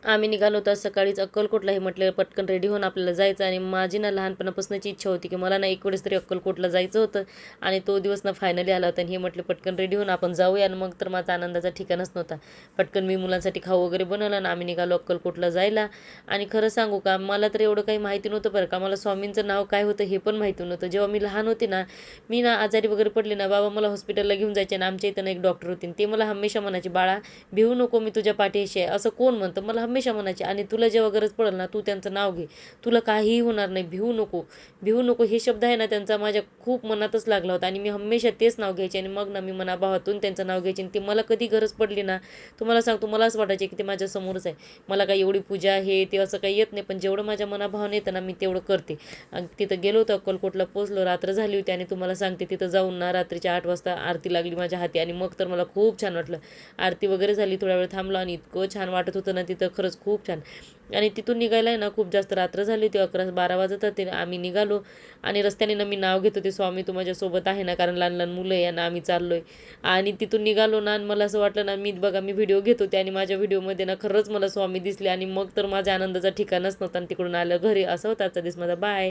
आम्ही निघालो होतो सकाळीच अक्कलकोटला. हे म्हटलं पटकन रेडी होऊन आपल्याला जायचं. आणि माझी ना लहानपणापासूनची इच्छा होती की मला ना एक वेळेस तरी अक्कलकोटला जायचं होतं. आणि तो दिवस ना फायनली आला होता. आणि हे म्हटलं पटकन रेडी होऊन आपण जाऊया. आणि मग तर माझा आनंदाचा ठिकाणच नव्हता. पटकन मी मुलांसाठी खाऊ वगैरे बनवलं आणि आम्ही निघालो अक्कलकोटला जायला. आणि खरं सांगू का, मला तर एवढं काही माहिती नव्हतं बरं का. मला स्वामींचं नाव काय होतं हे पण माहिती नव्हतं. जेव्हा मी लहान होते ना, मी ना आजारी वगैरे पडले ना, बाबा मला हॉस्पिटलला घेऊन जायचे ना. आमच्या इथं एक डॉक्टर होते, ते मला हमेशा म्हणायचे, बाळा भिवू नको, मी तुझ्या पाठीशी आहे. असं कोण म्हणतं, मला हमेशा म्हणायचे. आणि तुला जेव्हा गरज पडेल ना, तू त्यांचं नाव घे, तुला काहीही होणार नाही, भिवू नको. भिवू नको हे शब्द आहे ना, त्यांचा माझ्या खूप मनातच लागला होता. आणि मी हमेशा तेच नाव घ्यायचे. आणि मग ना मी मनाभावातून त्यांचं नाव घ्यायचे. आणि ते मला कधी गरज पडली ना, तुम्हाला सांगतो, मला असं वाटायचे की ते माझ्यासमोरच आहे. मला काही एवढी पूजा हे ते असं काही येत नाही, पण जेवढं माझ्या मनाभावाने येतं ना, मी तेवढं करते. आणि तिथं गेलो होतो, अक्कलकोटला पोचलो, रात्र झाली होती. आणि तुम्हाला सांगते, तिथं जाऊन ना रात्रीच्या 8 वाजता आरती लागली माझ्या हाती. आणि मग तर मला खूप छान वाटलं. आरती वगैरे झाली, थोडा वेळ थांबलो आणि इतकं छान वाटत होतं ना तिथं, खरंच खूप छान. आणि तिथून निघायला आहे ना खूप जास्त रात्र झाली होती, 11-12 वाजत होते. आम्ही निघालो. आणि रस्त्याने ना मी नाव घेत होते, स्वामी तू माझ्यासोबत आहे ना, कारण लहान लहान मुलं आहे ना, आम्ही चाललोय. आणि तिथून निघालो ना, आणि मला असं वाटलं ना, मी बघा मी व्हिडिओ घेत होते आणि माझ्या व्हिडिओमध्ये ना खरंच मला स्वामी दिसले. आणि मग तर माझ्या आनंदाचा ठिकाणच नव्हता. आणि तिकडून आलं घरी. असं होता आजचा दिवस माझा. बाय.